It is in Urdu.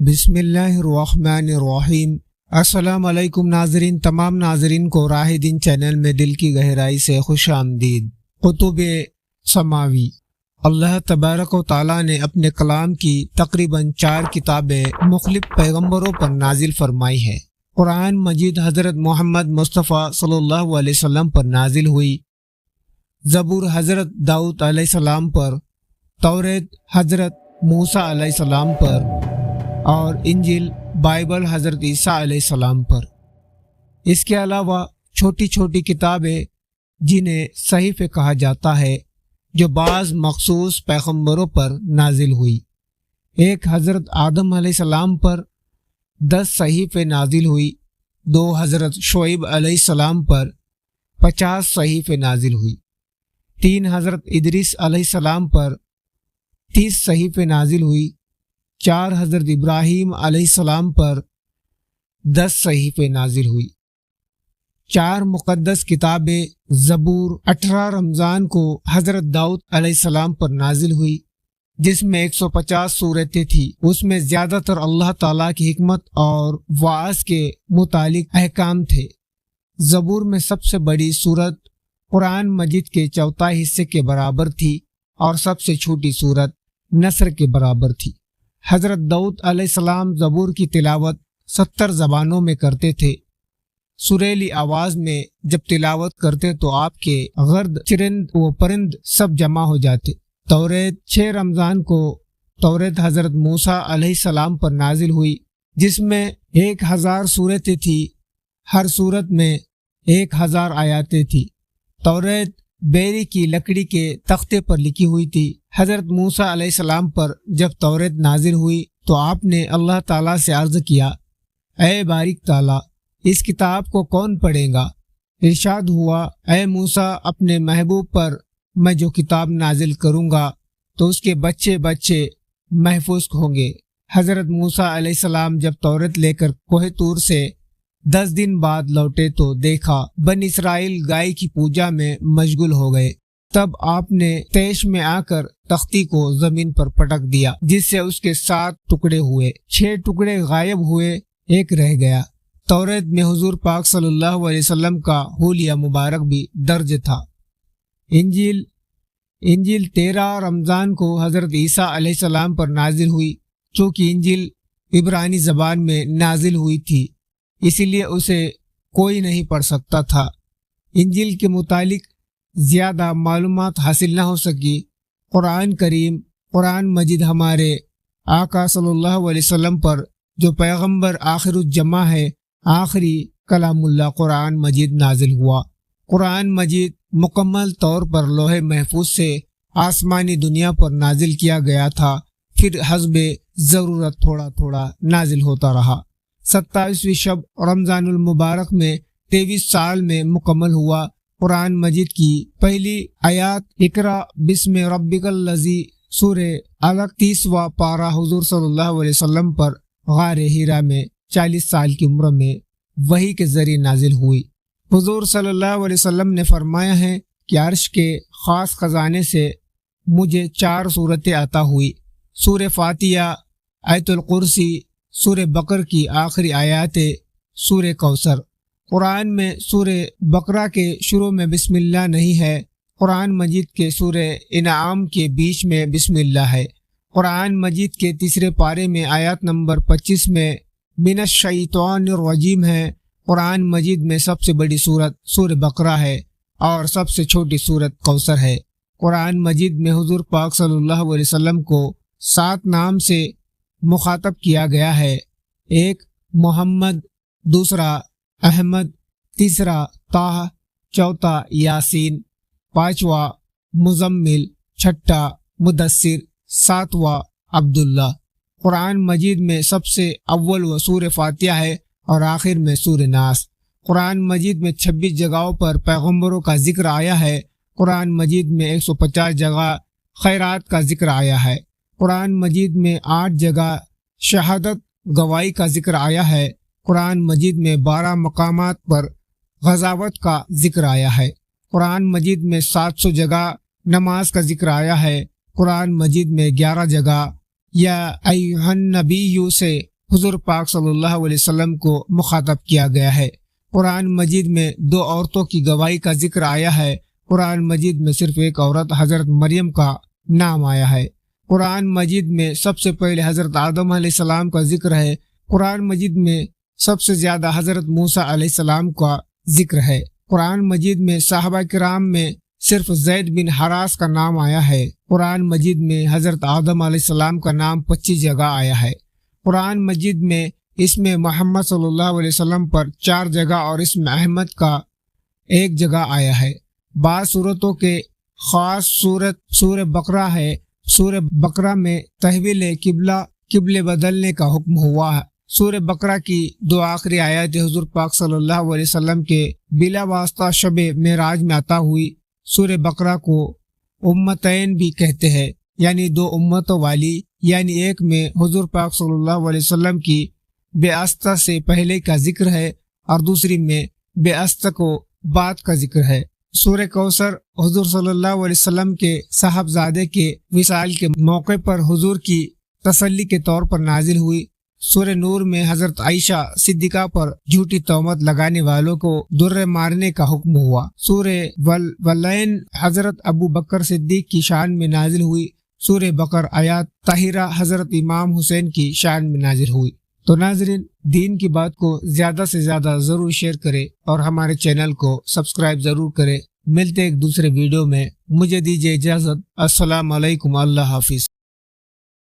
بسم اللہ الرحمن الرحیم۔ السلام علیکم ناظرین، تمام ناظرین کو راہ دین چینل میں دل کی گہرائی سے خوش آمدید۔ کتب سماوی، اللہ تبارک و تعالیٰ نے اپنے کلام کی تقریباً 4 کتابیں مختلف پیغمبروں پر نازل فرمائی ہے۔ قرآن مجید حضرت محمد مصطفیٰ صلی اللہ علیہ وسلم پر نازل ہوئی، زبور حضرت داؤد علیہ السلام پر، توریت حضرت موسیٰ علیہ السلام پر، اور انجیل بائبل حضرت عیسیٰ علیہ السلام پر۔ اس کے علاوہ چھوٹی چھوٹی کتابیں جنہیں صحیفے کہا جاتا ہے، جو بعض مخصوص پیغمبروں پر نازل ہوئی۔ ایک حضرت آدم علیہ السلام پر 10 صحیفے نازل ہوئی، 2 حضرت شعیب علیہ السلام پر 50 صحیفے نازل ہوئی، 3 حضرت ادریس علیہ السلام پر 30 صحیفے نازل ہوئی، 4 حضرت ابراہیم علیہ السلام پر 10 صحیفے نازل ہوئی۔ 4 مقدس کتابیں زبور 18 رمضان کو حضرت داؤد علیہ السلام پر نازل ہوئی، جس میں 150 صورتیں تھیں۔ اس میں زیادہ تر اللہ تعالیٰ کی حکمت اور وعظ کے متعلق احکام تھے۔ زبور میں سب سے بڑی صورت قرآن مجید کے 4 حصے کے برابر تھی، اور سب سے چھوٹی صورت نصر کے برابر تھی۔ حضرت داؤد علیہ السلام زبور کی تلاوت 70 زبانوں میں کرتے تھے۔ سریلی آواز میں جب تلاوت کرتے تو آپ کے گرد چرند و پرند سب جمع ہو جاتے۔ توریت 6 رمضان کو توریت حضرت موسیٰ علیہ السلام پر نازل ہوئی، جس میں 1000 صورتیں تھیں، ہر صورت میں 1000 آیاتیں تھیں۔ توریت بیری کی لکڑی کے تختے پر لکھی ہوئی تھی۔ حضرت موسیٰ علیہ السلام پر جب توریت نازل ہوئی تو آپ نے اللہ تعالیٰ سے عرض کیا، اے باریک تعالیٰ، اس کتاب کو کون پڑھے گا؟ ارشاد ہوا، اے موسیٰ، اپنے محبوب پر میں جو کتاب نازل کروں گا تو اس کے بچے بچے محفوظ ہوں گے۔ حضرت موسیٰ علیہ السلام جب توریت لے کر کوہ طور سے 10 دن بعد لوٹے تو دیکھا بنی اسرائیل گائے کی پوجا میں مشغول ہو گئے۔ تب آپ نے تیش میں آ کر تختی کو زمین پر پٹک دیا، جس سے اس کے 7 ٹکڑے ہوئے، 6 ٹکڑے غائب ہوئے، 1 رہ گیا۔ توریت میں حضور پاک صلی اللہ علیہ وسلم کا حلیہ مبارک بھی درج تھا۔ انجیل 13 رمضان کو حضرت عیسیٰ علیہ السلام پر نازل ہوئی۔ چونکہ انجیل عبرانی زبان میں نازل ہوئی تھی، اسی لیے اسے کوئی نہیں پڑھ سکتا تھا۔ انجیل کے متعلق زیادہ معلومات حاصل نہ ہو سکی۔ قرآن مجید ہمارے آقا صلی اللہ علیہ وسلم پر جو پیغمبر آخر الجماع ہے، آخری کلام اللہ قرآن مجید نازل ہوا۔ قرآن مجید مکمل طور پر لوح محفوظ سے آسمانی دنیا پر نازل کیا گیا تھا، پھر حسب ضرورت تھوڑا تھوڑا نازل ہوتا رہا۔ 27ویں شب رمضان المبارک میں 23 سال میں مکمل ہوا۔ قرآن مجید کی پہلی آیات اقرا بسم ربک الذی سورہ علق 30واں پارہ حضور صلی اللہ علیہ وسلم پر غار ہیرا میں 40 سال کی عمر میں وحی کے ذریعے نازل ہوئی۔ حضور صلی اللہ علیہ وسلم نے فرمایا ہے کہ عرش کے خاص خزانے سے مجھے 4 صورتیں عطا ہوئی: سورہ فاتحہ، آیت الکرسی، سورہ بقرہ کی آخری آیات، سورہ کوثر۔ قرآن میں سورہ بقرہ کے شروع میں بسم اللہ نہیں ہے۔ قرآن مجید کے سورہ انعام کے بیچ میں بسم اللہ ہے۔ قرآن مجید کے تیسرے پارے میں آیات نمبر 25 میں من الشیطان الرجیم ہے۔ قرآن مجید میں سب سے بڑی سورت سورہ بقرہ ہے، اور سب سے چھوٹی سورت کوثر ہے۔ قرآن مجید میں حضور پاک صلی اللہ علیہ وسلم کو 7 نام سے مخاطب کیا گیا ہے: 1 محمد، 2 احمد، 3 طٰہٰ، 4 یاسین، 5 مزمل، 6 مدثر، 7 عبداللہ۔ قرآن مجید میں سب سے اول و سورہ فاتحہ ہے، اور آخر میں سورہ ناس۔ قرآن مجید میں 26 جگہوں پر پیغمبروں کا ذکر آیا ہے۔ قرآن مجید میں 150 جگہ خیرات کا ذکر آیا ہے۔ قرآن مجید میں 8 جگہ شہادت گواہی کا ذکر آیا ہے۔ قرآن مجید میں 12 مقامات پر غزوات کا ذکر آیا ہے۔ قرآن مجید میں 700 جگہ نماز کا ذکر آیا ہے۔ قرآن مجید میں 11 جگہ یا ایھن نبی سے حضور پاک صلی اللہ علیہ وسلم کو مخاطب کیا گیا ہے۔ قرآن مجید میں 2 عورتوں کی گواہی کا ذکر آیا ہے۔ قرآن مجید میں صرف ایک عورت حضرت مریم کا نام آیا ہے۔ قرآن مجید میں سب سے پہلے حضرت آدم علیہ السلام کا ذکر ہے۔ قرآن مجید میں سب سے زیادہ حضرت موسیٰ علیہ السلام کا ذکر ہے۔ قرآن مجید میں صحابہ کرام میں صرف زید بن حراس کا نام آیا ہے۔ قرآن مجید میں حضرت آدم علیہ السلام کا نام 25 جگہ آیا ہے۔ قرآن مجید میں اسم محمد صلی اللہ علیہ وسلم پر 4 جگہ اور اسم احمد کا 1 جگہ آیا ہے۔ بعض صورتوں کے خاص صورت سورہ بقرہ ہے۔ سورہ بقرہ میں تحویل قبلے بدلنے کا حکم ہوا ہے۔ سورہ بقرہ کی 2 آخری آیات حضور پاک صلی اللہ علیہ وسلم کے بلا واسطہ شب معراج میں عطا ہوئی۔ سورہ بقرہ کو امتین بھی کہتے ہیں، یعنی 2 امتوں والی، یعنی ایک میں حضور پاک صلی اللہ علیہ وسلم کی بعثت سے پہلے کا ذکر ہے اور دوسری میں بعثت کو بعد کا ذکر ہے۔ سورہ کوثر حضور صلی اللہ علیہ وسلم کے صاحبزادے کے وصال کے موقع پر حضور کی تسلی کے طور پر نازل ہوئی۔ سورہ نور میں حضرت عائشہ صدیقہ پر جھوٹی تہمت لگانے والوں کو درے مارنے کا حکم ہوا۔ سورہ واللین حضرت ابو بکر صدیق کی شان میں نازل ہوئی۔ سورہ بقر آیات طاہرہ حضرت امام حسین کی شان میں نازل ہوئی۔ تو ناظرین، دین کی بات کو زیادہ سے زیادہ ضرور شیئر کرے اور ہمارے چینل کو سبسکرائب ضرور کرے۔ ملتے ایک دوسرے ویڈیو میں، مجھے دیجیے اجازت۔ السلام علیکم، اللہ حافظ۔